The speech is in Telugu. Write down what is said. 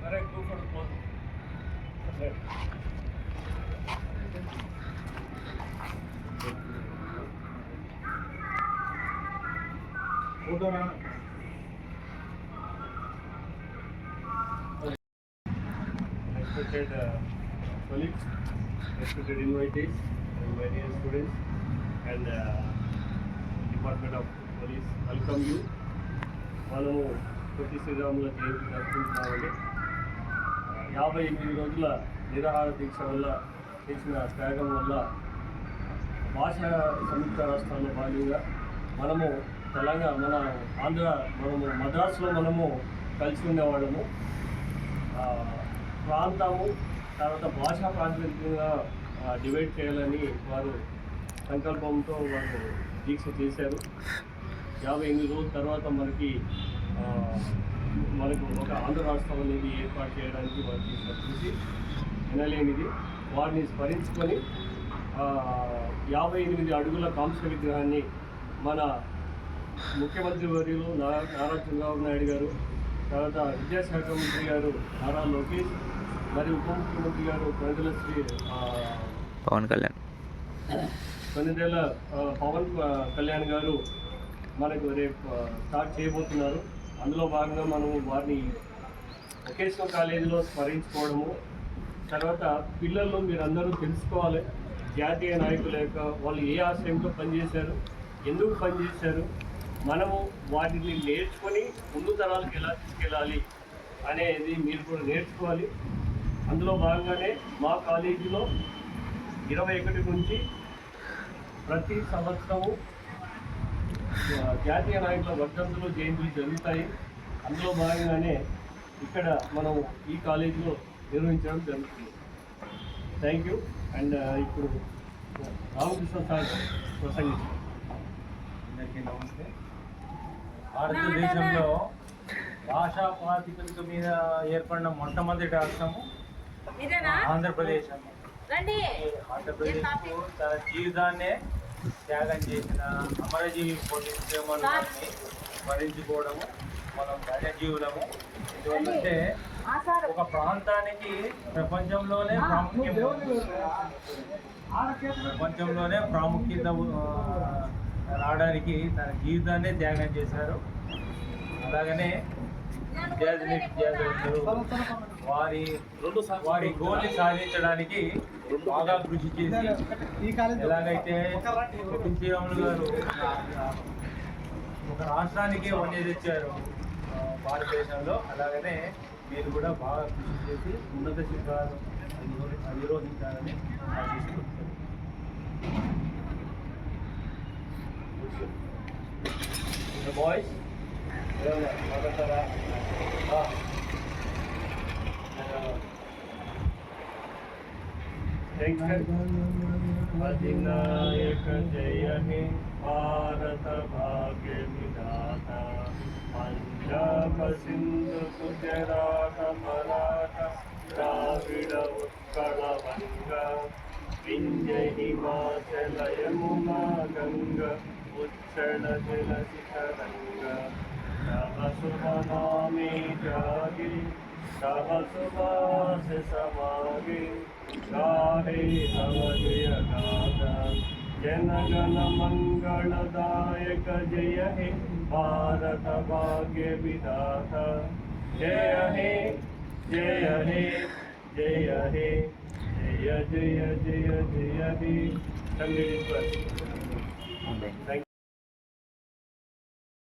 Correct, go for the pose. Correct. Respected colleagues, respected invitees, and my dear students, and Department of Police, welcome you. మనము పొట్టి శ్రీరాముల జయంతి జరుపుకుంటున్నామండి. 58 రోజుల నిరాహార దీక్ష వల్ల చేసిన త్యాగం వల్ల భాషా సంయుక్త రాష్ట్రాల్లో భాగంగా మనము మన మనము మద్రాసులో మనము కలిసి ఉండేవాళ్ళము. ప్రాంతము తర్వాత భాషా ప్రాతినిధ్యంగా డివైడ్ చేయాలని వారు సంకల్పంతో వారు దీక్ష చేశారు. 58 రోజుల తర్వాత మనకు ఒక ఆంధ్ర రాష్ట్రం అనేది ఏర్పాటు చేయడానికి వారు చేసిన కృషి వినలేనిది. వారిని స్మరించుకొని 58 అడుగుల కాంస్య విగ్రహాన్ని మన ముఖ్యమంత్రి వర్యులు నారా చంద్రబాబు నాయుడు గారు, తర్వాత విద్యాశాఖ మంత్రి గారు నారా లోకేష్, మరియు ఉప ముఖ్యమంత్రి గారు కొనిదెల పవన్ కళ్యాణ్ గారు మనకు రేపు స్టార్ట్ చేయబోతున్నారు. అందులో భాగంగా మనము వారిని వొకేషనల్ కాలేజీలో స్మరించుకోవడము, తర్వాత పిల్లలు మీరందరూ తెలుసుకోవాలి జాతీయ నాయకుల యొక్క వాళ్ళు ఏ ఆశయంతో పనిచేశారు, ఎందుకు పనిచేశారు, మనము వాటిని నేర్చుకొని ముందు తరాలకు ఎలా తీసుకెళ్ళాలి అనేది మీరు కూడా నేర్చుకోవాలి. అందులో భాగంగానే మా కాలేజీలో 21 నుంచి ప్రతి సంవత్సరము జాతీయ నాయకుల వర్ధంతులు జయంతులు జరుగుతాయి. అందులో భాగంగానే ఇక్కడ మనం ఈ కాలేజీలో నిర్వహించడం జరుగుతుంది. Thank you. అండ్ ఇప్పుడు రామకృష్ణ సార్ ప్రసంగిస్తారు. అందరికీ నమస్తే. భారతదేశంలో భాషా ప్రాతిపదిక మీద ఏర్పడిన మొట్టమొదటి రాష్ట్రము ఆంధ్రప్రదేశ్. ఆంధ్రప్రదేశ్ తన జీవితాన్నే త్యాగం చేసిన అమరజీవి పోలీస్ ఉద్యమాన్ని స్మరించుకోవడము మనం ధన్యజీవులము. ఎందుకంటే ఒక ప్రాంతానికి ప్రపంచంలోనే ప్రాముఖ్యత రావడానికి తన జీవితాన్నే త్యాగం చేశారు. అలాగనే విద్యార్థులు వారి గోల్ని సాధించడానికి బాగా కృషి చేసి ఎలాగైతే శ్రీరాములు గారు ఒక రాష్ట్రానికి వన్య తెచ్చారు భారతదేశంలో, అలాగనే మీరు కూడా బాగా కృషి చేసి ఉన్నత శిఖరాలు అధిరోహించాలని ఆశిస్తున్నాను. బాయ్స్ अधिनायक जय हे भारत भाग्य विधाता पंजाब सिंधु गुजरात मराठा द्राविड़ उत्कल वंगा विंध्य हिमाचल यमुना गंगा उच्चल जल शिखरंगा तव शुभ नामे जागे तव सुभाष समागे गाहे तव जय गाथा जन गण मंगलदायक जय हे भारत भाग्य विधाता जय हे जय हे जय हे जय जय जय जय हे संगीत